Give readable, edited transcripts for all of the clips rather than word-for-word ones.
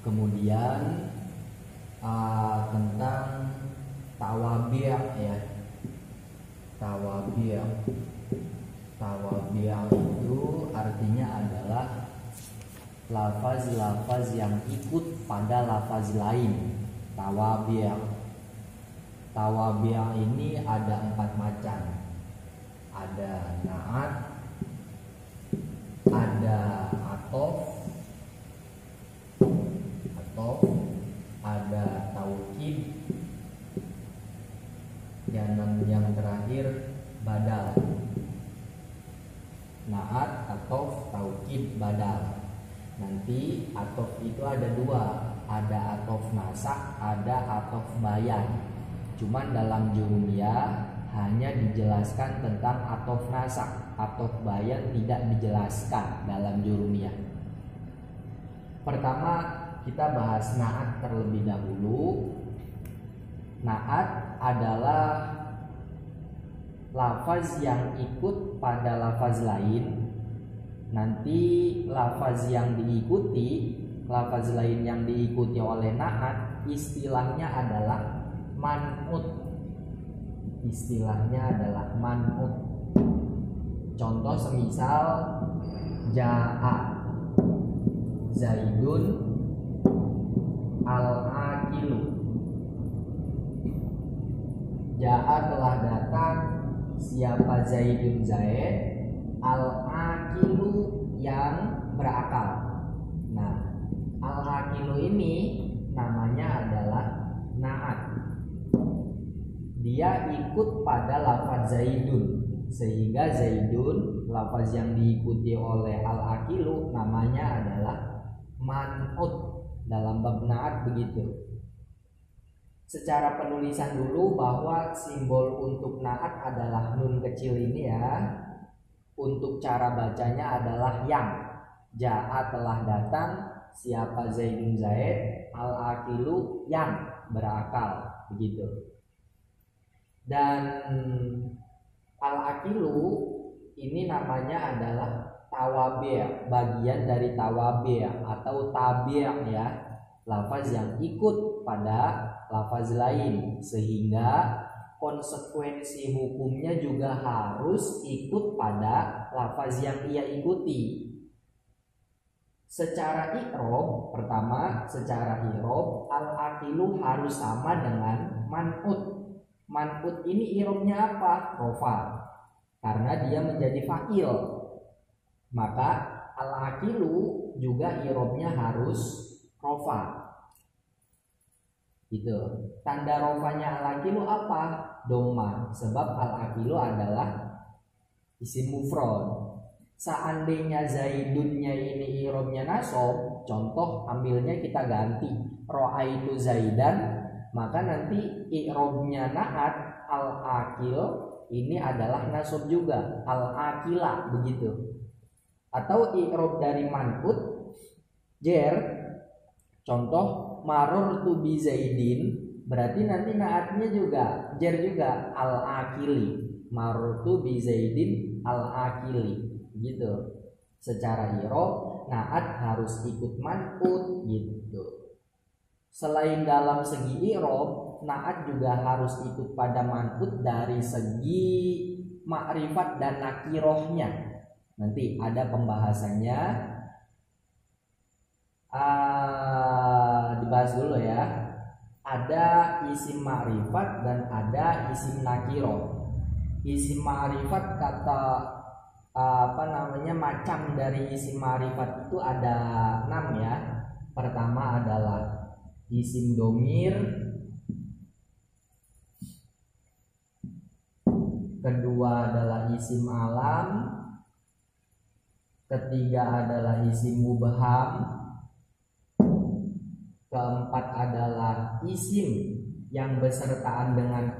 Kemudian tentang tawabi' ya. Tawabi' itu artinya adalah lafaz-lafaz yang ikut pada lafaz lain. Tawabi' ini ada 4 macam. Ada na'at, ada atof, ada taukid, dan yang terakhir badal. Na'at, atof, taukid, badal. Nanti atof itu ada 2, ada atof nasak, ada atof bayan. Cuman dalam jurumiyah hanya dijelaskan tentang atof nasak, atof bayan tidak dijelaskan dalam jurumiyah. Pertama kita bahas na'at terlebih dahulu. Na'at adalah lafaz yang ikut pada lafaz lain. Nanti lafaz yang diikuti, lafaz lain yang diikuti oleh na'at, istilahnya adalah man'ut. Contoh semisal ja'a Zaidun al-akilu. Ja'a telah datang siapa Zaidun Zaid, al-akilu yang berakal. Nah, al-akilu ini namanya adalah na'at. Dia ikut pada lafaz Zaidun, sehingga Zaidun lafaz yang diikuti oleh al-akilu namanya adalah man'ut. Dalam bab na'at begitu. Secara penulisan dulu bahwa simbol untuk na'at adalah nun kecil ini ya. Untuk cara bacanya adalah yang. Ja'a telah datang siapa Zaidun Zaid, al-akilu yang berakal, begitu. Dan al-akilu ini namanya adalah tawabi', bagian dari tawabi' atau tabi' ya, lafaz yang ikut pada lafaz lain, sehingga konsekuensi hukumnya juga harus ikut pada lafaz yang ia ikuti. Secara i'rab, pertama secara i'rab al-akilu harus sama dengan man'ut. Man'ut ini i'rabnya apa? Rofa, karena dia menjadi fa'il. Maka al-akilu juga i'rabnya harus rofa. Gitu. Tanda rofanya al-akilu apa? Dhamma, sebab al-akilu adalah isim mufrad. Seandainya Zaidunnya ini i'rabnya nasab, contoh ambilnya kita ganti ra'aitu Zaidan, maka nanti i'rabnya na'at al-akil ini adalah nasab juga, al-akila, begitu. Atau i'rab dari man'ut jer, contoh marartu bi Zaidin, berarti nanti naatnya juga jer juga, al-akili. Marartu bi Zaidin al-akili, gitu. Secara i'rab naat harus ikut man'ut, gitu. Selain dalam segi i'rab, naat juga harus ikut pada man'ut dari segi ma'rifat dan nakirohnya. Nanti ada pembahasannya, dibahas dulu ya. Ada isim ma'rifat dan ada isim nakiroh. Isim ma'rifat kata macam dari isim ma'rifat itu ada 6 ya. Pertama adalah isim domir, kedua adalah isim alam, ketiga adalah isim mubham, keempat adalah isim yang besertaan dengan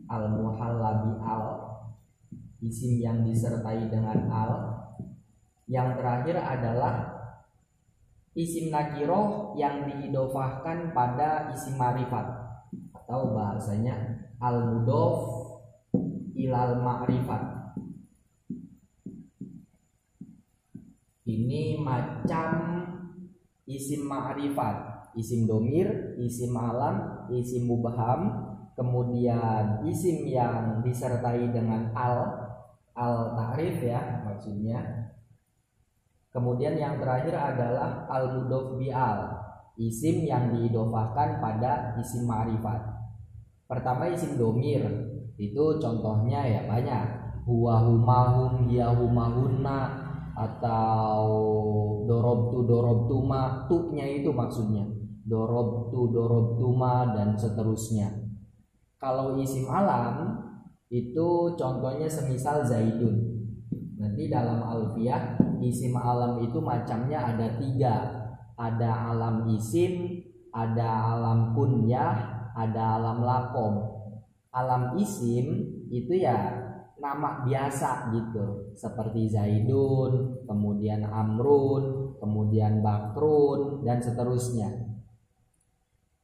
al-muhallabi isim yang disertai dengan yang terakhir adalah isim nakiroh yang diidofahkan pada isim ma'rifat, atau bahasanya al-mudhof ilal ma'rifat. Ini macam isim ma'rifat, isim domir, isim alam, isim mubham, kemudian isim yang disertai dengan al ta'rif ya maksudnya. Kemudian yang terakhir adalah al mudhof bi al, isim yang diidofahkan pada isim ma'rifat. Pertama isim domir, itu contohnya ya banyak, huwa huma hum hiya huma hunna, atau dorobtuma, tu-nya itu maksudnya dorobtuma dan seterusnya. Kalau isim alam itu contohnya semisal Zaidun. Nanti dalam alfiah isim alam itu macamnya ada 3. Ada alam isim, ada alam kunyah, ada alam lakom. Alam isim itu ya nama biasa gitu, seperti Zaidun, kemudian Amrun, kemudian Bakrun dan seterusnya.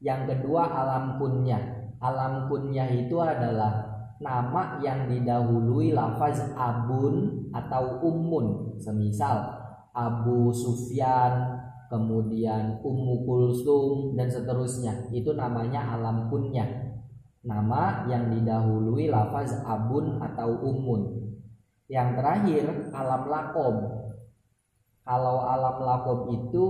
Yang kedua alam kunyah. Alam kunyah itu adalah nama yang didahului lafaz abun atau ummun, semisal Abu Sufyan, kemudian Ummu Kulsum dan seterusnya. Itu namanya alam kunyah, nama yang didahului lafaz abun atau ummun. Yang terakhir alam lakob. Kalau alam lakob itu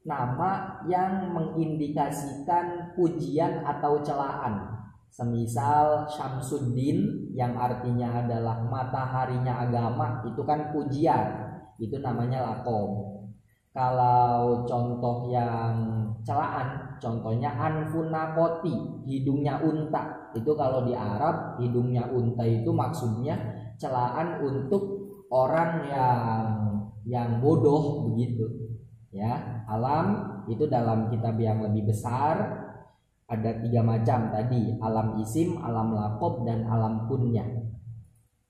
nama yang mengindikasikan pujian atau celaan. Semisal Syamsuddin yang artinya adalah mataharinya agama, itu kan pujian, itu namanya lakom. Kalau contoh yang celaan, contohnya anfun nakoti, hidungnya unta. Itu kalau di Arab hidungnya unta itu maksudnya celaan untuk orang yang bodoh begitu. Ya, alam itu dalam kitab yang lebih besar ada 3 macam tadi, alam isim, alam lakob, dan alam kunyah.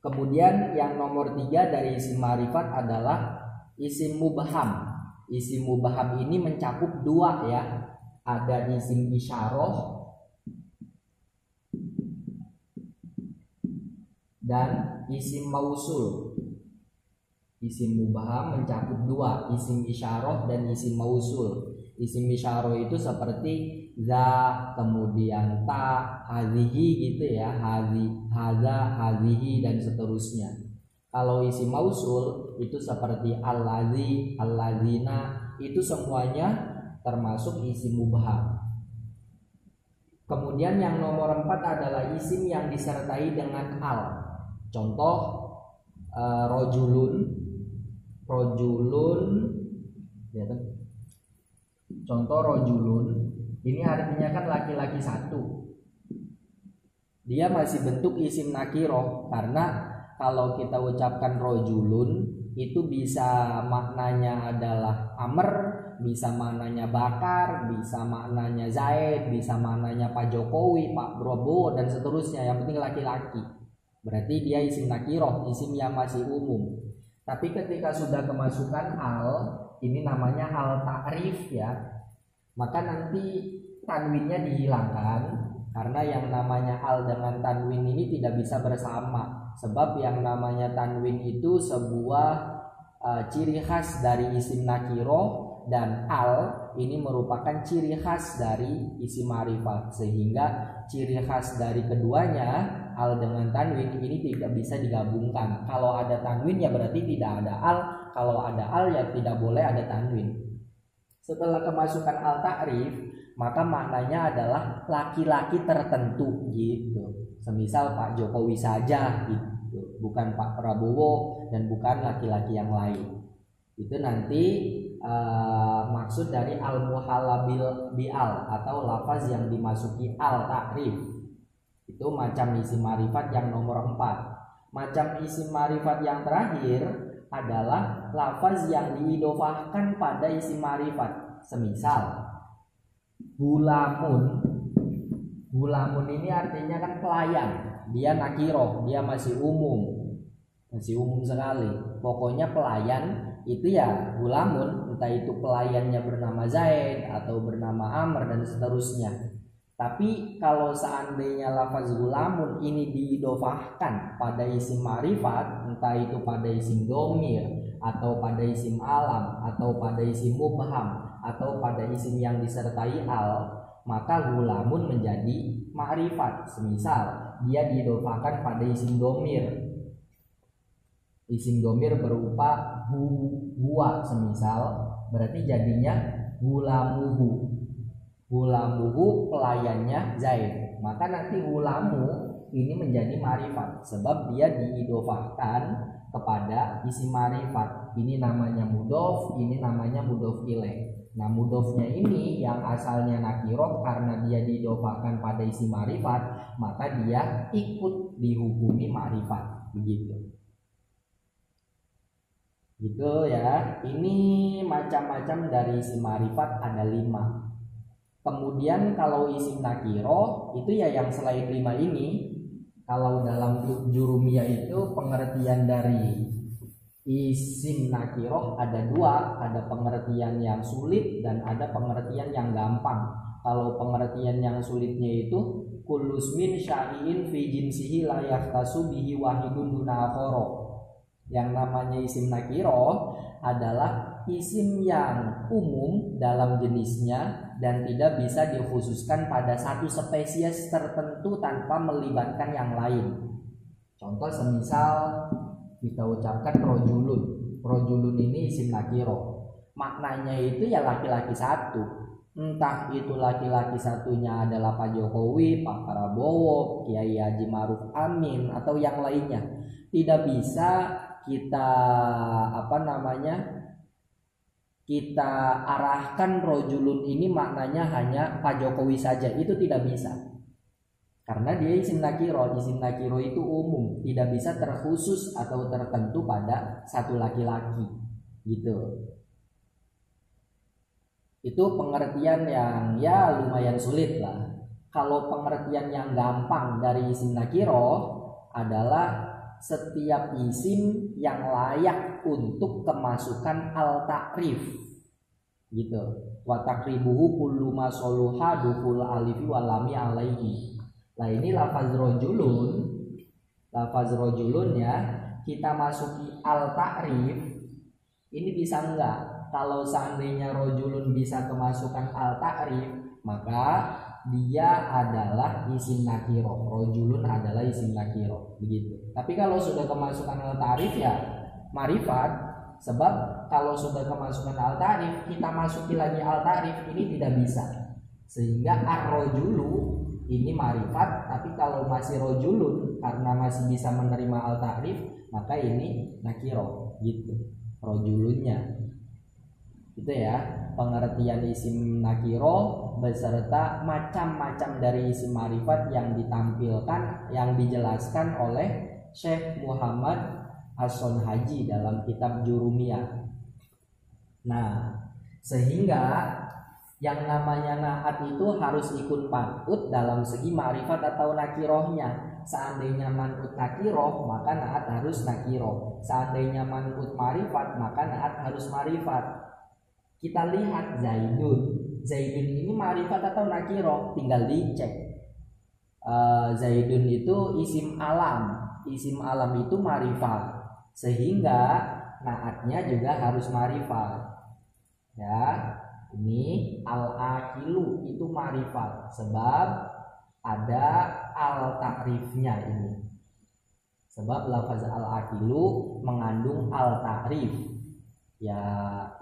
Kemudian yang nomor 3 dari isim ma'rifat adalah isim mubham. Isim mubham ini mencakup 2 ya, ada isim isyarah dan isim mausul. Isim mubham mencakup 2, isim isyarah dan isim mausul. Isim isyarah itu seperti za, kemudian ta, hadhihi gitu ya, hadza, hadhihi dan seterusnya. Kalau isim mausul itu seperti allazi, allazina, itu semuanya termasuk isim mubham. Kemudian yang nomor 4 adalah isim yang disertai dengan al. Contoh rojulun ya kan? Contoh rojulun ini artinya kan laki-laki 1. Dia masih bentuk isim nakiroh, karena kalau kita ucapkan rojulun itu bisa maknanya adalah Amr, bisa maknanya Bakar, bisa maknanya Zaid, bisa maknanya Pak Jokowi, Pak Prabowo dan seterusnya. Yang penting laki-laki. Berarti dia isim nakiroh, isim yang masih umum. Tapi ketika sudah kemasukan al, ini namanya al ta'rif ya, maka nanti tanwinnya dihilangkan, karena yang namanya al dengan tanwin ini tidak bisa bersama. Sebab yang namanya tanwin itu sebuah ciri khas dari isim nakiroh, dan al ini merupakan ciri khas dari isim ma'rifat, sehingga ciri khas dari keduanya al dengan tanwin ini tidak bisa digabungkan. Kalau ada tanwin ya berarti tidak ada al, kalau ada al ya tidak boleh ada tanwin. Setelah kemasukan al ta'rif, maka maknanya adalah laki-laki tertentu gitu. Semisal Pak Jokowi saja gitu, bukan Pak Prabowo dan bukan laki-laki yang lain. Itu nanti maksud dari al muhalabil bi'al atau lafaz yang dimasuki al ta'rif. Itu macam isim ma'rifat yang nomor 4. Macam isim ma'rifat yang terakhir adalah lafaz yang diidofahkan pada isim ma'rifat. Semisal gulamun. Gulamun ini artinya kan pelayan. Dia nakiroh, dia masih umum. Masih umum sekali. Pokoknya pelayan itu ya gulamun, entah itu pelayannya bernama Zaid atau bernama Amr dan seterusnya. Tapi kalau seandainya lafaz gulamun ini diidofahkan pada isim ma'rifat, entah itu pada isim domir atau pada isim alam, atau pada isim mubham, atau pada isim yang disertai al, maka gulamun menjadi ma'rifat. Semisal dia diidofakan pada isim domir, isim domir berupa huwa semisal, berarti jadinya gulamuhu. Gulamuhu pelayannya Zaid, maka nanti gulamu ini menjadi ma'rifat sebab dia diidofakan kepada isim ma'rifat. Ini namanya mudhof, ini namanya mudhof ilaih. Nah, mudhofnya ini yang asalnya nakiroh, karena dia diidofakan pada isim ma'rifat, maka dia ikut dihukumi ma'rifat. Begitu. Gitu ya. Ini macam-macam dari isim ma'rifat ada 5. Kemudian kalau isim nakiro itu ya yang selain 5 ini. Kalau dalam jurumiyah itu pengertian dari isim nakiro ada 2, ada pengertian yang sulit dan ada pengertian yang gampang. Kalau pengertian yang sulitnya itu kulusmin syai'in fi jinsihi la yaftasu bihi wahidun duna akhara. Yang namanya isim nakiro adalah isim yang umum dalam jenisnya dan tidak bisa dikhususkan pada satu spesies tertentu tanpa melibatkan yang lain. Contoh semisal kita ucapkan rojulun. Rojulun ini isim nakiro. Maknanya itu ya laki-laki satu. Entah itu laki-laki satunya adalah Pak Jokowi, Pak Prabowo, Kiai Haji Maruf Amin atau yang lainnya. Tidak bisa kita kita arahkan rojulun ini maknanya hanya Pak Jokowi saja, itu tidak bisa. Karena dia isim nakiro itu umum, tidak bisa terkhusus atau tertentu pada satu laki-laki, gitu. Itu pengertian yang ya lumayan sulit lah. Kalau pengertian yang gampang dari isim nakiro adalah setiap isim yang layak untuk kemasukan al-ta'rif, gitu. Wa taqribuhu kullu ma soluha dukul alifi walami alaihi. Nah, ini lafaz rojulun ya, kita masuki al-ta'rif ini bisa enggak? Kalau seandainya rojulun bisa kemasukan al-ta'rif, maka dia adalah isim nakiro. Rojulun adalah isim nakiro, begitu. Tapi kalau sudah kemasukan al-ta'rif ya ma'rifat. Sebab kalau sudah kemasukan al-ta'rif, kita masuki lagi al-ta'rif ini tidak bisa. Sehingga ar-rojulu ini ma'rifat, tapi kalau masih rojulun karena masih bisa menerima al-ta'rif, maka ini nakiro, gitu. Rojulunnya. Itu ya pengertian isim nakiro beserta macam-macam dari isim ma'rifat yang ditampilkan, yang dijelaskan oleh Syekh Muhammad As-Sonhaji dalam kitab Jurumiyah. Nah, sehingga yang namanya na'at itu harus ikut man'ut dalam segi ma'rifat atau nakirohnya. Seandainya man'ut nakiroh, maka na'at harus nakiroh. Seandainya man'ut ma'rifat, maka na'at harus ma'rifat. Kita lihat Zaidun ini ma'rifat atau nakiro, tinggal dicek. Zaidun itu isim alam itu ma'rifat, sehingga naatnya juga harus ma'rifat. Ya, ini al-akilu itu ma'rifat sebab ada al-ta'rifnya ini. Sebab lafaz al-akilu mengandung al-ta'rif. Ya,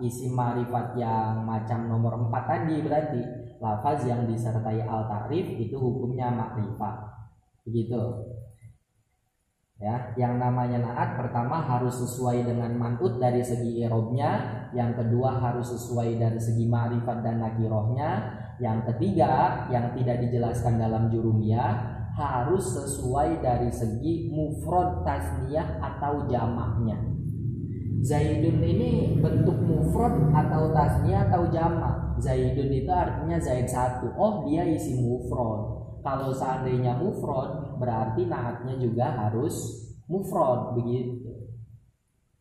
isim ma'rifat yang macam nomor 4 tadi berarti lafaz yang disertai al-ta'rif itu hukumnya ma'rifat. Begitu. Ya, yang namanya na'at pertama harus sesuai dengan man'ut dari segi i'rabnya, yang kedua harus sesuai dari segi ma'rifat dan nakirohnya, yang ketiga yang tidak dijelaskan dalam jurumiyah harus sesuai dari segi mufrad, tasniyah atau jamaknya. Zaidun ini bentuk mufrad atau tasniyah atau jamak. Zaidun itu artinya Zaid satu. Oh, dia isi mufrad. Kalau seandainya mufrad berarti naatnya juga harus mufrad, begitu.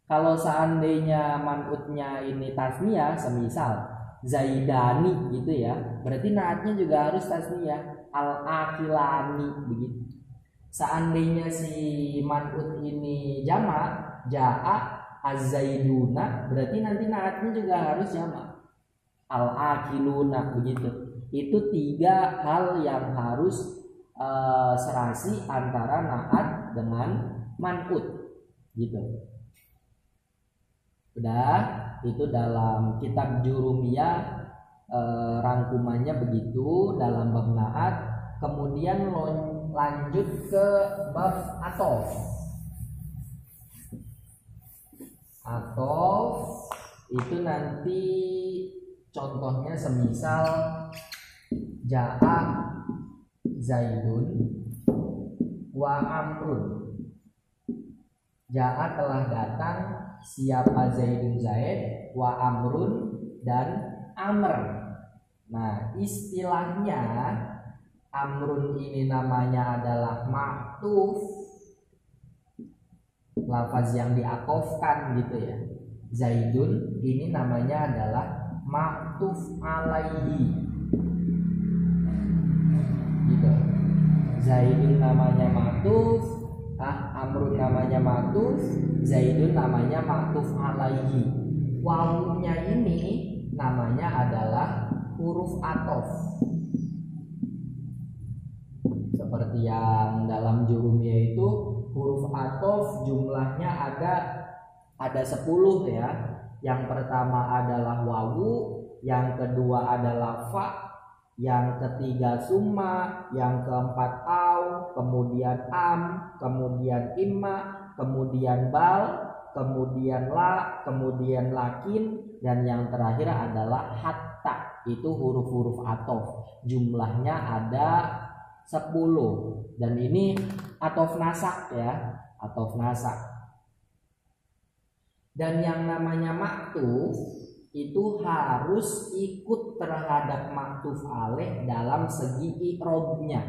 Kalau seandainya man'utnya ini tasniyah, semisal Zaidani gitu ya, berarti naatnya juga harus tasniyah, al-akilani, begitu. Seandainya si man'ut ini jamak, ja'a az-zaiduna, berarti nanti naatnya juga harus jamak. Al-akiluna, begitu. Itu 3 hal yang harus serasi antara naat dengan man'ut, gitu. Udah, itu dalam kitab Jurumiyah rangkumannya begitu dalam bab naat. Kemudian lanjut ke bab atof. Atof itu nanti contohnya semisal ja'a Zaidun wa Amrun. Ja'a telah datang siapa Zaidun Zaid, wa Amrun dan Amr. Nah, istilahnya Amrun ini namanya adalah ma'tuf, lafaz yang diatofkan gitu ya. Zaidun ini namanya adalah ma'tuf alaihi, gitu. Zaidun namanya ma'tuf, Amrun namanya ma'tuf, Zaidun namanya ma'tuf alaihi. Wawunya ini namanya adalah huruf atof. Seperti yang dalam Jurumiyah itu huruf atof jumlahnya ada 10 ya. Yang pertama adalah wawu, yang kedua adalah fa, yang ketiga summa, yang keempat au, kemudian am, kemudian imma, kemudian bal, kemudian la, kemudian lakin, dan yang terakhir adalah hatta. Itu huruf-huruf atof, jumlahnya ada 10. Dan ini atof nasak ya, atof nasak. Dan yang namanya maktuf itu harus ikut terhadap maktuf alaih dalam segi i'robnya.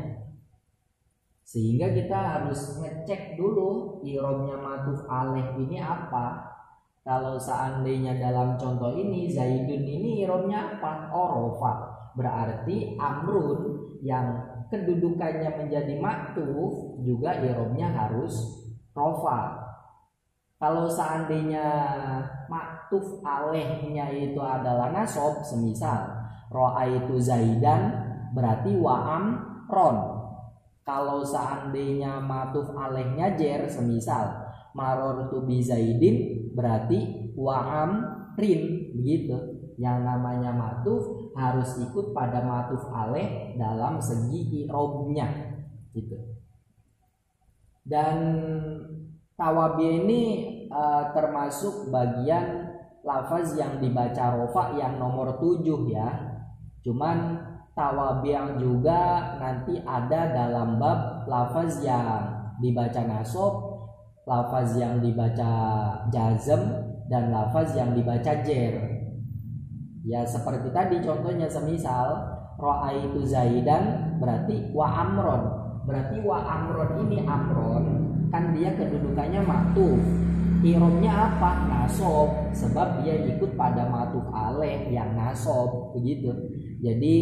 Sehingga kita harus ngecek dulu i'robnya maktuf alaih ini apa. Kalau seandainya dalam contoh ini Zaidun ini i'robnya apa? Rofa. Berarti Amrun yang kedudukannya menjadi maktuf juga i'robnya harus rofa. Kalau seandainya maktuf alaihnya itu adalah nasob, semisal ro'aitu Zaidan, berarti wa'am ron. Kalau seandainya maktuf alaihnya jer, semisal marortu bi Zaidin, berarti wa'am rin, begitu. Yang namanya maktuf harus ikut pada maktuf alaih dalam segi i'robnya, gitu. Dan tawabi ini termasuk bagian lafaz yang dibaca rofa yang nomor 7 ya. Cuman tawabi yang juga nanti ada dalam bab lafaz yang dibaca nasob, lafaz yang dibaca jazm, dan lafaz yang dibaca jer. Ya seperti tadi contohnya semisal ro'aitu Zaidan, berarti wa amron. Berarti wa amron ini amron kan dia kedudukannya maktuf. I'robnya apa? Nasob, sebab dia ikut pada maktuf alaih yang nasob, begitu. Jadi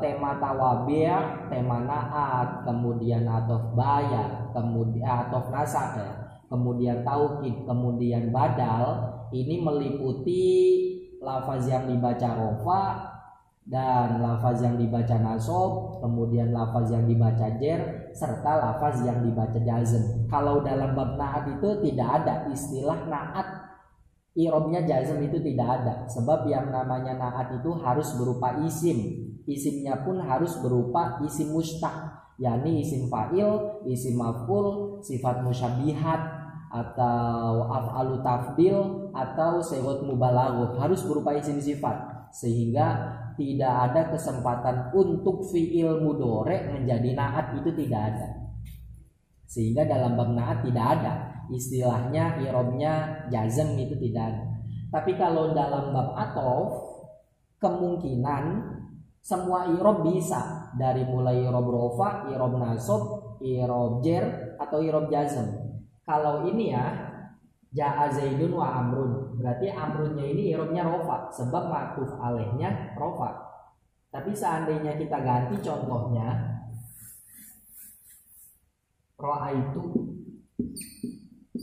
tema tawabi', tema naat, kemudian atof baya, kemudian atof nasak ya, kemudian taukid, kemudian badal, ini meliputi lafaz yang dibaca rofa dan lafaz yang dibaca nasob, kemudian lafaz yang dibaca jer, serta lafaz yang dibaca jazm. Kalau dalam bab naat itu tidak ada istilah naat i'robnya jazm, itu tidak ada. Sebab yang namanya naat itu harus berupa isim. Isimnya pun harus berupa isim mustaq, yakni isim fa'il, isim maf'ul, sifat musyabihat, atau af'alu tafdil, atau sighah mubalaghah, harus berupa isim sifat. Sehingga tidak ada kesempatan untuk fi'il mudhari' menjadi naat, itu tidak ada. Sehingga dalam bab naat tidak ada istilahnya i'robnya jazm, itu tidak ada. Tapi kalau dalam bab atof kemungkinan semua i'rob bisa, dari mulai i'rob rofa, i'rob nasob, i'rob jer, atau i'rob jazm. Kalau ini ya ja'a Zaidun wa Amrun, berarti Amrunnya ini i'robnya rofa, sebab maktuf alaihnya rofa. Tapi seandainya kita ganti contohnya ro'aitu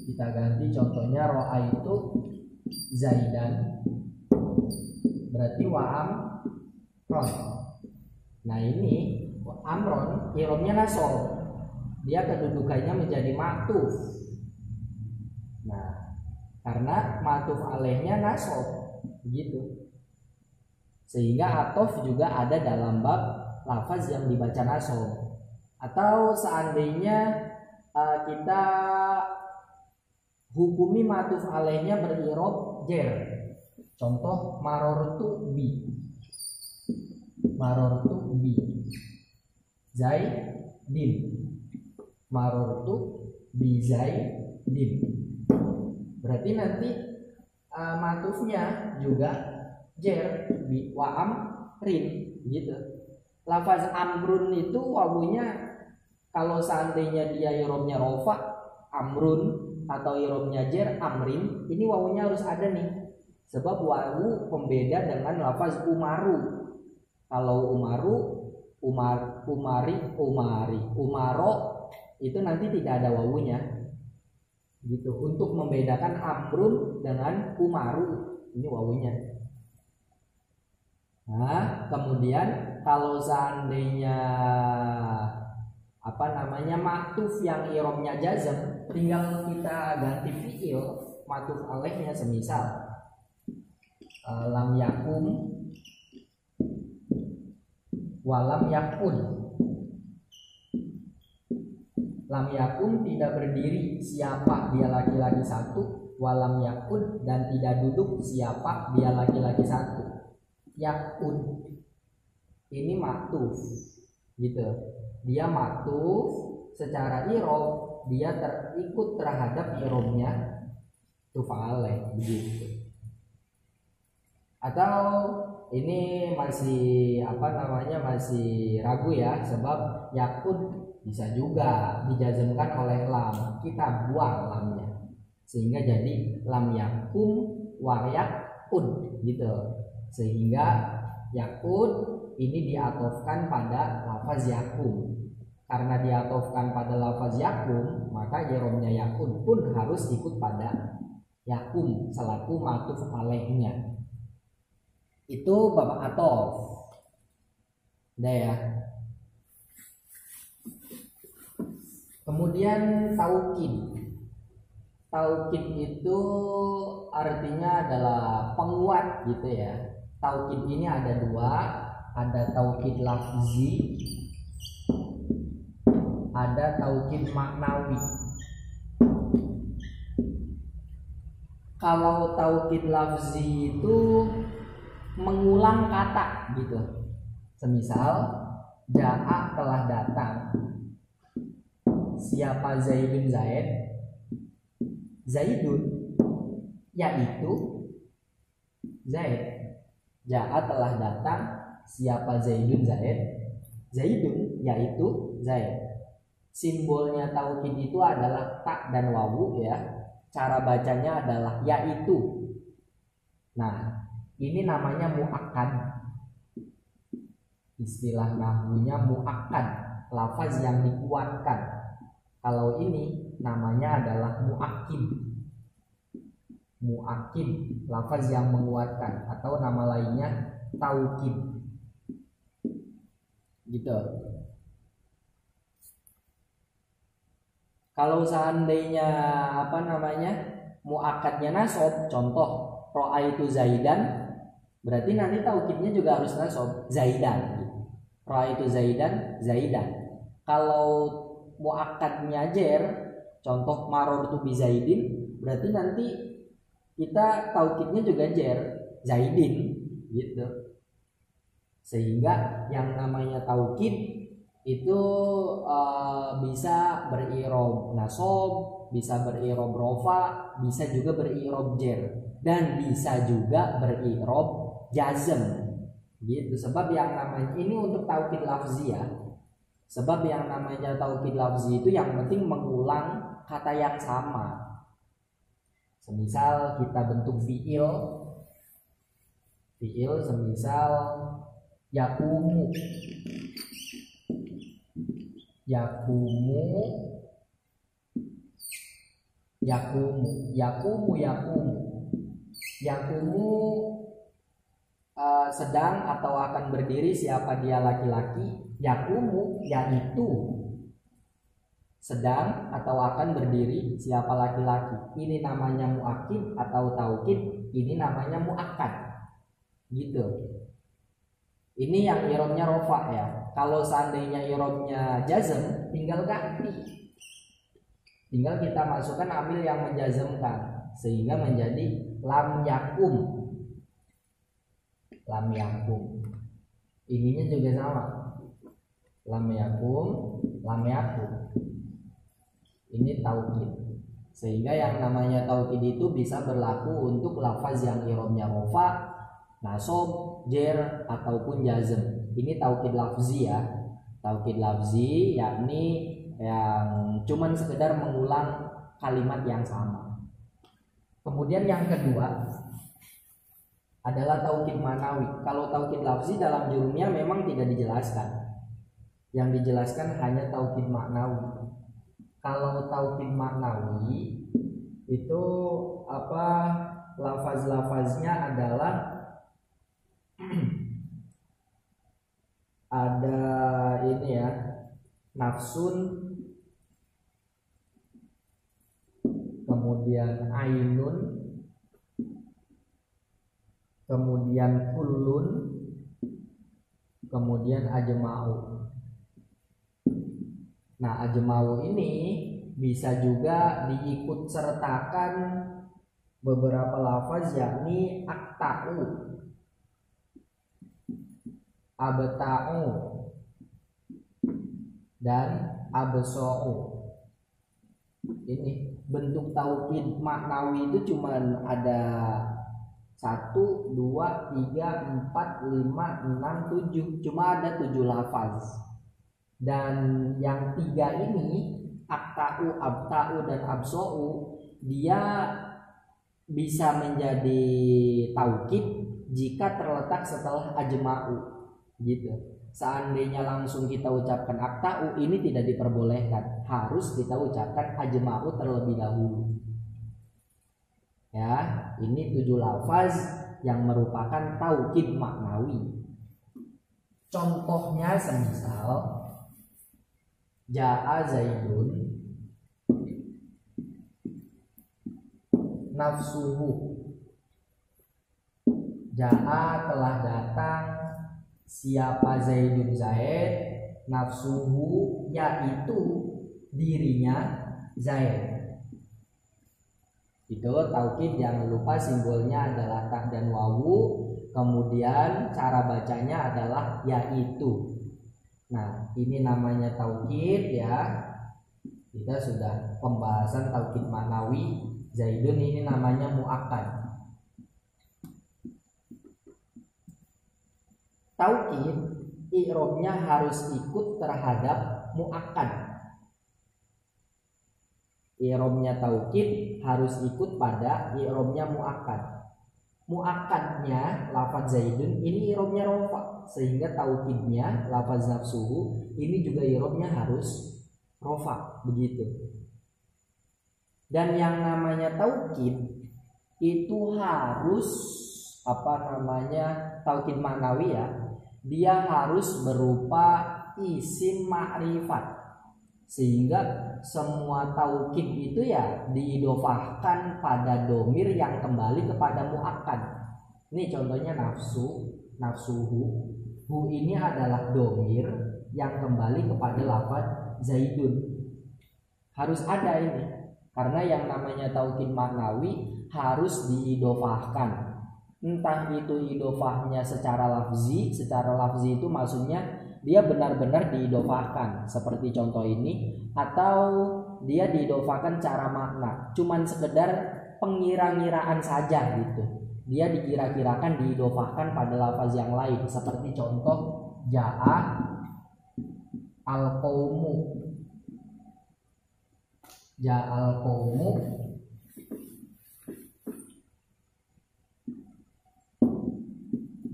kita ganti contohnya ro'a itu zaidan, berarti wa amron. Nah ini amron irobnya nasab, dia kedudukannya menjadi ma'tuf. Nah karena ma'tuf alaihnya nasab begitu, sehingga atof juga ada dalam bab lafaz yang dibaca nasab. Atau seandainya kita hukumi ma'tuf alaihnya berirob jer, contoh marortu bi zaidin, marortu bi zaidin, berarti nanti ma'tufnya juga jer bi wa amrin gitu. Lafaz amrun itu wawunya kalau seandainya dia irobnya rofa amrun atau irobnya jer amrin, ini wawunya harus ada nih, sebab wawu pembeda dengan lafaz umaru. Kalau umaru, umaro itu nanti tidak ada wawunya gitu, untuk membedakan amrun dengan umaru, ini wawunya. Nah kemudian kalau seandainya ma'tuf yang irobnya jazm, tinggal kita ganti fi'il ma'tuf alaihnya, semisal lam yakum walam yakun. Lam yakun tidak berdiri siapa dia laki-laki satu, walam yakun dan tidak duduk siapa dia laki-laki satu. Yakun ini ma'tuf gitu, dia ma'tuf secara irob, dia terikut terhadap irobnya tufa'aleh begitu. Atau ini masih masih ragu ya, sebab yakun bisa juga dijazmkan oleh lam, kita buang lamnya sehingga jadi lam yakum wa yakun gitu, sehingga yakun ini diatofkan pada lafaz yakum. Karena diatofkan pada lafaz yakum, maka irobnya yakun pun harus ikut pada yakum selaku ma'tuf alaihnya. Itu bab atof. Udah ya. Kemudian taukid. Taukid itu artinya adalah penguat gitu ya. Taukid ini ada dua, ada taukid lafzi, ada taukid maknawi. Kalau taukid lafzi itu mengulang kata gitu, semisal ja'a telah datang, siapa Zaidun Zaid, Zaidun yaitu Zaid. Ja'a telah datang, siapa Zaidun Zaid, Zaidun yaitu Zaid. Simbolnya taukid itu adalah ta dan wawu ya. Cara bacanya adalah yaitu. Nah, ini namanya muakkad. Istilah nahwunya muakkad, lafaz yang dikuatkan. Kalau ini namanya adalah muakkid. Muakkid, lafaz yang menguatkan, atau nama lainnya taukid. Gitu. Kalau seandainya muakkadnya nasab, contoh ro'aitu zaidan, berarti nanti taukidnya juga harus nasab, zaidan. Ro'aitu zaidan, zaidan. Kalau muakkadnya jer, contoh marortu bi zaidin, berarti nanti kita taukidnya juga jer, zaidin gitu. Sehingga yang namanya taukid itu bisa berirob nasab, bisa berirob rofa, bisa juga berirob jer, dan bisa juga berirob jazm gitu. Sebab yang namanya ini untuk taukid lafzi ya. Sebab yang namanya taukid lafzi itu yang penting mengulang kata yang sama. Semisal kita bentuk fiil semisal yakumu yakumu, yakumu, yakumu. Yakumu sedang atau akan berdiri siapa dia laki-laki. Yakumu yaitu sedang atau akan berdiri siapa laki-laki. Ini namanya muakid atau taukid, ini namanya muakkad. Gitu. Ini yang irobnya rofa ya. Kalau seandainya irobnya jazm, tinggal ganti. Tinggal kita masukkan amil yang menjazmkan sehingga menjadi lam yakum. Lam yakum. Ininya juga sama. Lam yakum, lam yakum. Ini taukid. Sehingga yang namanya taukid itu bisa berlaku untuk lafaz yang irobnya rofa, nasob, jer ataupun jazm. Ini taukid lafzi ya. Taukid lafzi yakni yang cuman sekedar mengulang kalimat yang sama. Kemudian yang kedua adalah taukid ma'nawi. Kalau taukid lafzi dalam jurumnya memang tidak dijelaskan. Yang dijelaskan hanya taukid ma'nawi. Kalau taukid ma'nawi itu apa, lafaz-lafaznya adalah ada ini ya, nafsun, kemudian ainun, kemudian kullun, kemudian ajma'u. Nah, ajma'u ini bisa juga diikut sertakan beberapa lafaz yakni akta'u, abta'u, dan abso'u. Ini bentuk taukid maknawi itu cuman ada 1, 2, 3, 4, 5, 6, 7. Cuma ada 7 lafaz. Dan yang 3 ini, akta'u, abta'u, dan abso'u, dia bisa menjadi taukid jika terletak setelah ajma'u. Gitu. Seandainya langsung kita ucapkan akta'u, ini tidak diperbolehkan. Harus kita ucapkan ajma'u terlebih dahulu. Ya, ini 7 lafaz yang merupakan taukid maknawi. Contohnya semisal ja'a zaidun nafsuhu. Ja'a telah datang siapa Zaidun Zaid, nafsuhu yaitu dirinya Zaid. Itu taukid, jangan lupa simbolnya adalah ta dan wawu, kemudian cara bacanya adalah yaitu. Nah, ini namanya taukid ya. Kita sudah pembahasan taukid maknawi. Zaidun ini namanya muakkad. Taukid i'robnya harus ikut terhadap muakkad. I'robnya taukid harus ikut pada i'robnya muakkad. Muakkadnya lafaz zaidun ini i'robnya rofa, sehingga taukidnya lafaz nafsuhu ini juga i'robnya harus rofa, begitu. Dan yang namanya taukid itu harus taukid maknawi ya, dia harus berupa isim ma'rifat, sehingga semua taukid itu ya diidofahkan pada domir yang kembali kepada muakkad. Ini contohnya nafsu, nafsuhu. Hu ini adalah domir yang kembali kepada lafaz zaidun. Harus ada ini, karena yang namanya taukid maknawi harus diidofahkan. Entah itu idofahnya secara lafzi itu maksudnya dia benar-benar diidofahkan seperti contoh ini, atau dia diidofahkan cara makna, cuman sekedar pengira-ngiraan saja gitu. Dia dikira-kirakan diidofahkan pada lafaz yang lain seperti contoh ja'a al-qaumu. Ja'al qaumu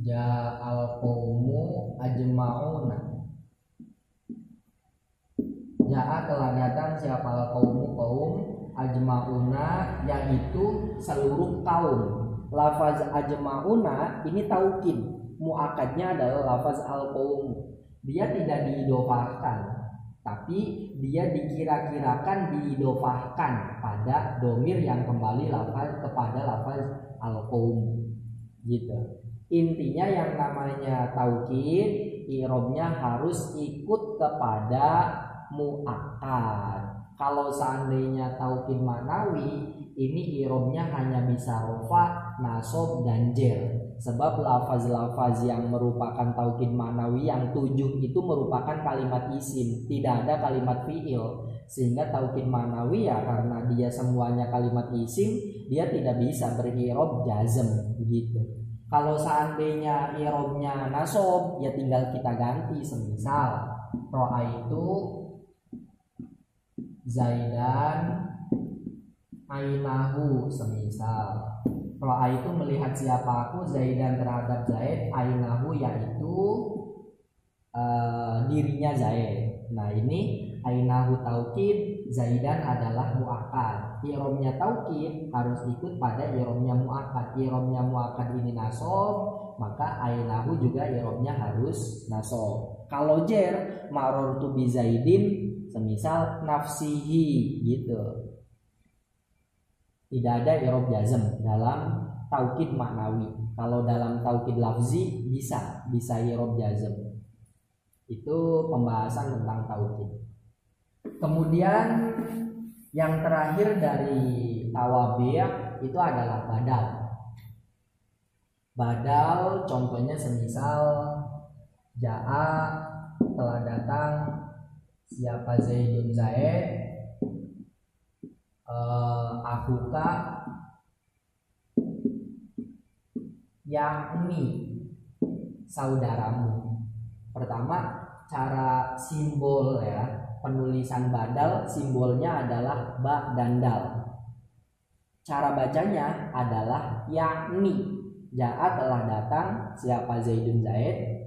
ja'al qaumu ajma'una. Ja'a telah datang siapa al qaumu kaum ajmauna yaitu seluruh kaum. Lafaz ajmauna ini taukid, muakadnya adalah lafaz al-qaum. Dia tidak diidofahkan, tapi dia dikira-kirakan diidofahkan pada domir yang kembali kepada lafaz al-qaum gitu. Intinya yang namanya taukid i'rabnya harus ikut kepada muakkad. Kalau seandainya taukid ma'nawi, ini i'rabnya hanya bisa rofa, nasab, dan jer. Sebab lafaz-lafaz yang merupakan taukid ma'nawi yang 7 itu merupakan kalimat isim, tidak ada kalimat fi'il. Sehingga taukid ma'nawi ya karena dia semuanya kalimat isim, dia tidak bisa beri'rab jazm begitu. Kalau seandainya i'rabnya nasab, ya tinggal kita ganti. Semisal ra'aitu Zaidan ainahu, semisal ra'aitu melihat siapa aku, Zaidan terhadap Zaid, ainahu yaitu dirinya Zaid. Nah ini ainahu taukid, Zaidan adalah muakkad. I'rabnya taukid harus ikut pada i'rabnya muakkad. I'rabnya muakkad ini nasab, maka ainahu juga i'rabnya harus nasab. Kalau jer, marartu bi Zaidin, semisal nafsihi gitu. Tidak ada i'rab jazm dalam taukid maknawi. Kalau dalam taukid lafzi bisa i'rab jazm. Itu pembahasan tentang taukid. Kemudian yang terakhir dari tawabi' itu adalah badal. Badal contohnya semisal ja'a, telah datang siapa Zaidun Zaid, akuka yakni saudaramu. Pertama cara simbol ya, penulisan badal simbolnya adalah ba dan dal. Cara bacanya adalah yakni, ja'a telah datang siapa Zaidun Zaid,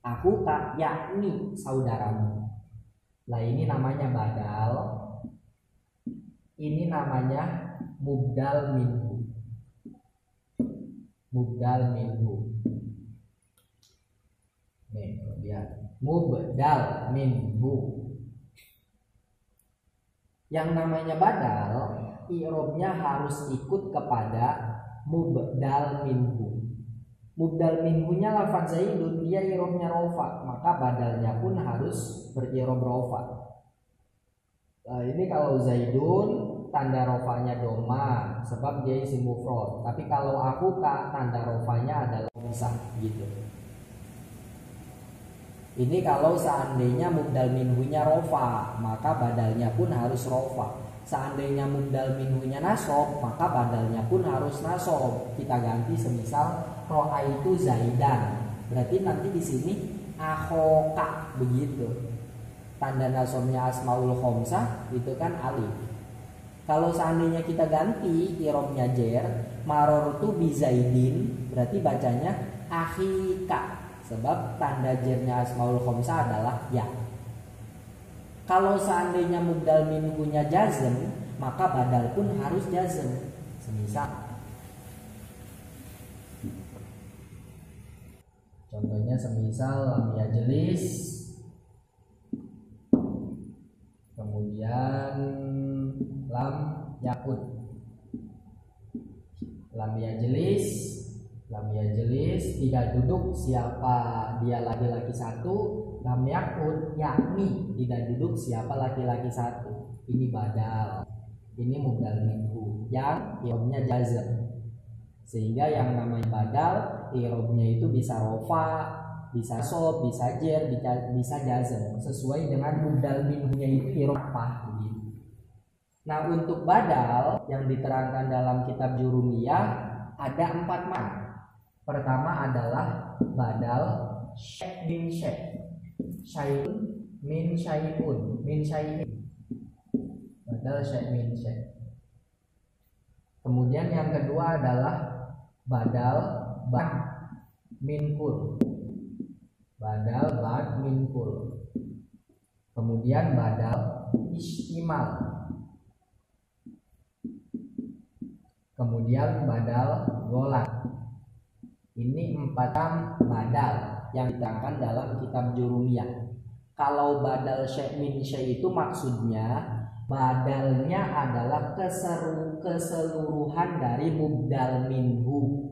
akuka yakni saudaramu. Nah ini namanya badal. Ini namanya mubdal minhu. Mubdal minhu. Nih, lihat. Mubdal minhu. Yang namanya badal, i'rabnya harus ikut kepada mubdal minhu. Mubdal minhunya lafaz Zaidun, dia i'rabnya rofa, maka badalnya pun harus beri'rab rofa. Nah, ini kalau Zaidun tanda rofanya doma sebab dia isim mufrad. Tapi kalau akuka tanda rofanya adalah bisa gitu. Ini kalau seandainya mubdal minhunya rofa, maka badalnya pun harus rofa. Seandainya mubdal minhunya nasab, maka badalnya pun harus nasab. Kita ganti semisal ra'aitu Zaidan. Berarti nanti di sini akhoka begitu. Tanda nasabnya asmaul khamsah itu kan alif. Kalau seandainya kita ganti i'rabnya jer, marartu bi Zaidin, berarti bacanya akhika. Sebab tanda jernya asmaul khamsah adalah ya. Kalau seandainya mubdal minhunya jazm, maka badal pun harus jazm. Semisal contohnya semisal lam yajlis, kemudian lam yakun. Lam yajlis tidak duduk siapa dia laki-laki satu, lam yakun yakni tidak duduk siapa laki-laki satu. Ini badal. Ini mubdal minhu yang i'rabnya jazm. Sehingga yang namanya badal i'rabnya itu bisa rofa, bisa sob, bisa jer, bisa jazm sesuai dengan mubdal minhunya itu i'rab apa begitu. Nah untuk badal yang diterangkan dalam kitab Jurumiyah ada 4 makna. Pertama adalah badal syai' min syai', syai'un min syai'un, min syai'in. Badal syai' min syai'. Kemudian yang kedua adalah badal bad min kul. Badal bad min kul. Kemudian badal istimal. kemudian badal golan. Ini 4 badal yang diterangkan dalam kitab Jurumiyah. Kalau badal syai' min syai' itu maksudnya badalnya adalah keseluruhan dari mubdal minhu.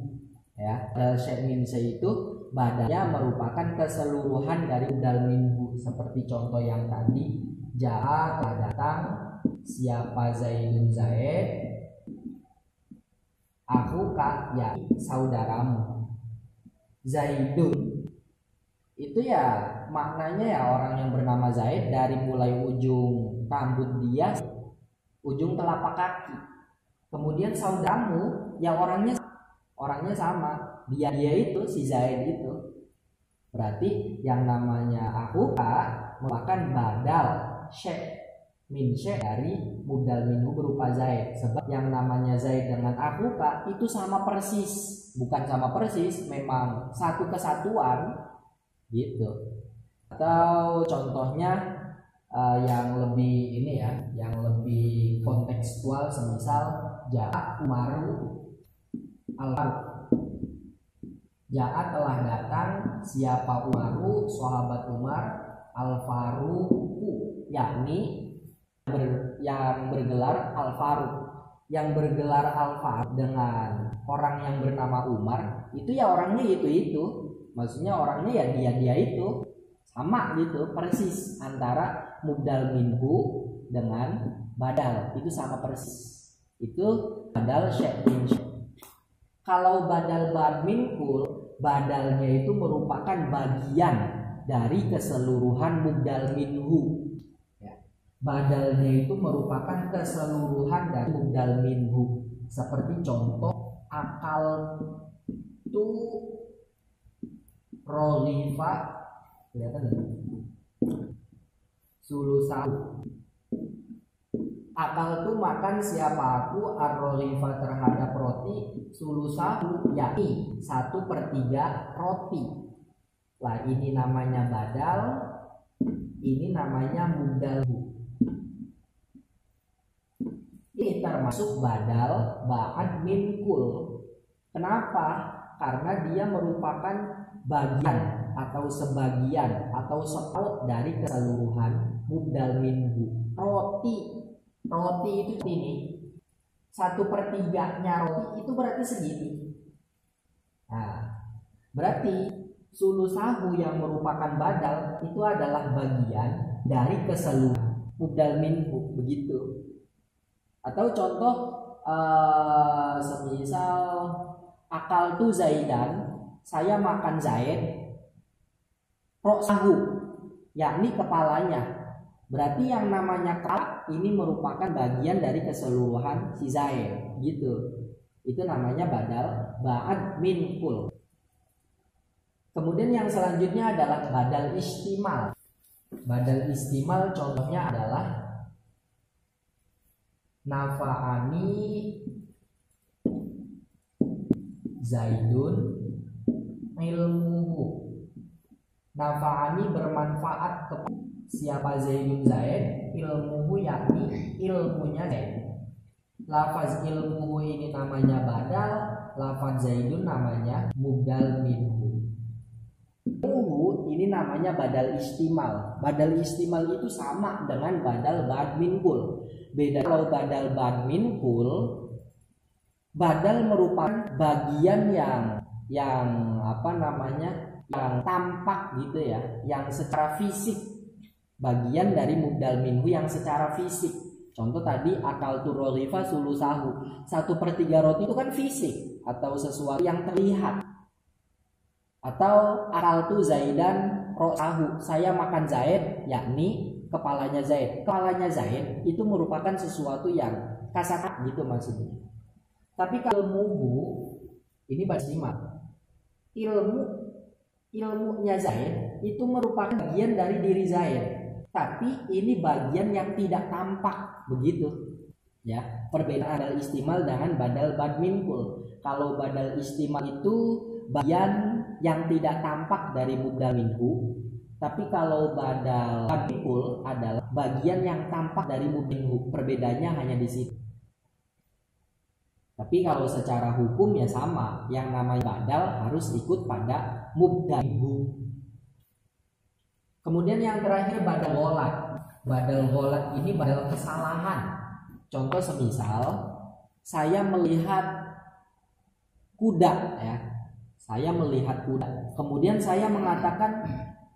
Ya, badal syai' min syai' itu badalnya merupakan keseluruhan dari mubdal minhu. Seperti contoh yang tadi, ja'a telah datang, siapa Zaidun Zaid, akhuka ya saudaramu. Zaidun itu ya maknanya ya orang yang bernama Zaid dari mulai ujung rambut dia ujung telapak kaki. Kemudian saudaramu ya orangnya sama, dia itu si Zaid itu. Berarti yang namanya akhuka merupakan badal syai' min syai' dari mubdal minhu berupa Zaid. Sebab yang namanya Zaid dengan akhuka itu sama persis. Bukan sama persis, memang satu kesatuan gitu. Atau contohnya yang lebih ini ya, yang lebih kontekstual, semisal ja'a Umaru al-Faruq. Ja'a telah datang siapa Umaru, sahabat Umar, al-Faruq, yakni yang bergelar al-Faruq. Yang bergelar al-Faruq dengan orang yang bernama Umar itu ya orangnya itu, maksudnya orangnya ya dia itu, sama gitu persis antara mubdal minhu dengan badal, itu sama persis. Itu badal syai' min syai'. Kalau badal bad minkul, badalnya itu merupakan bagian dari keseluruhan mubdal minhu. Badalnya itu merupakan keseluruhan dari mubdal minhu. Seperti contoh akal tu rolifa, kelihatan nggak? Sulusahu. Akal tu makan siapa aku ar-rolifa terhadap roti, sulusahu yakni 1/3 roti. Lah ini namanya badal, ini namanya mubdal. Ini termasuk badal ba'ad minkul. Kenapa? Karena dia merupakan bagian atau sebagian atau separuh dari keseluruhan mubdal minhu. Roti itu ini 1/3-nya roti itu berarti segini. Nah, berarti sulusahu yang merupakan badal itu adalah bagian dari keseluruhan mubdal minhu, begitu. Atau contoh semisal akal tu Zaidan, saya makan Zaid, roksahu yakni kepalanya. Berarti yang namanya kepala ini merupakan bagian dari keseluruhan si Zaid gitu. Itu namanya badal ba'ad minkul. Kemudian yang selanjutnya adalah badal istimal. Badal istimal contohnya adalah nafa'ani Zaidun ilmuhu. Nafa'ani bermanfaat kepada siapa Zaidun Zaid, ilmuhu yakni ilmunya Zaid. Lafaz ilmuhu ini namanya badal, lafaz Zaidun namanya mubdal minhu. Ilmuhu ini namanya badal istimal. Badal istimal itu sama dengan badal ba'ad minkul. Beda kalau badal ba'ad minkul, badal merupakan bagian yang yang tampak gitu ya, yang secara fisik, bagian dari mubdal minhu yang secara fisik. Contoh tadi akal tu rolifa sulusahu, 1/3 roti itu kan fisik atau sesuatu yang terlihat. Atau akal tu Zaidan roksahu, saya makan Zaid yakni kepalanya Zaid. Kepalanya Zaid itu merupakan sesuatu yang kasat gitu maksudnya. Tapi kalau ilmuhu ini basimat. Ilmunya Zaid itu merupakan bagian dari diri Zaid. Tapi ini bagian yang tidak tampak begitu. Ya, perbedaan badal istimal dengan badal ba'ad minkul. Kalau badal istimal itu bagian yang tidak tampak dari mubdal minhu, tapi kalau badal ba'ad minkul adalah bagian yang tampak dari mubdal minhu. Perbedaannya hanya di situ. Tapi kalau secara hukum ya sama, yang namanya badal harus ikut pada mubdal. Kemudian yang terakhir badal ghalat. Badal ghalat ini badal kesalahan. Contoh semisal saya melihat kuda ya. Saya melihat kuda. Kemudian saya mengatakan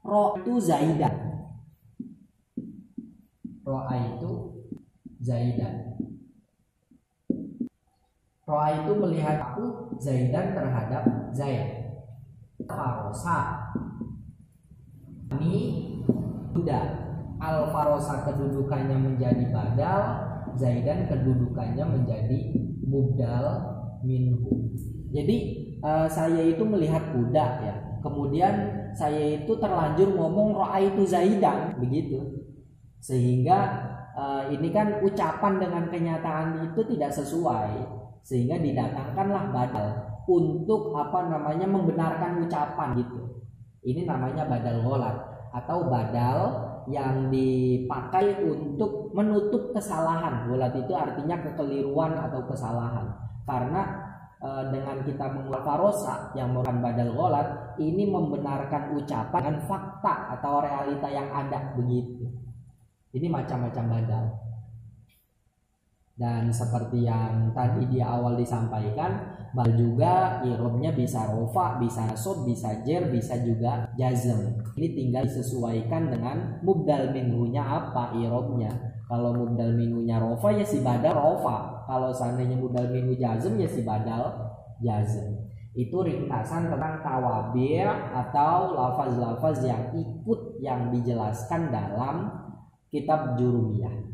ro'aitu Zaidan. Ro'aitu Zaidan. Ro'aitu melihat aku Zaidan terhadap Zaid. Farosa. Ini kuda. Al farosa kedudukannya menjadi badal, Zaidan kedudukannya menjadi mubdal minhu. Jadi saya itu melihat kuda ya. Kemudian saya itu terlanjur ngomong ro'aitu Zaidan begitu. Sehingga ini kan ucapan dengan kenyataan itu tidak sesuai. Sehingga didatangkanlah badal untuk membenarkan ucapan gitu. Ini namanya badal ghalat atau badal yang dipakai untuk menutup kesalahan. Ghalat itu artinya kekeliruan atau kesalahan. Karena dengan kita mengulang farosa yang merupakan badal ghalat, ini membenarkan ucapan dengan fakta atau realita yang ada begitu. Ini macam-macam badal. Dan seperti yang tadi di awal disampaikan, badal juga i'rabnya bisa rofa, bisa nasab, bisa jer, bisa juga jazm. Ini tinggal disesuaikan dengan mubdal minhunya apa i'rabnya. Kalau mubdal minhunya rofa ya si badal rofa. Kalau seandainya mubdal minhu jazm ya si badal jazm. Itu ringkasan tentang tawabi' atau lafaz-lafaz yang ikut yang dijelaskan dalam kitab Jurumiyah.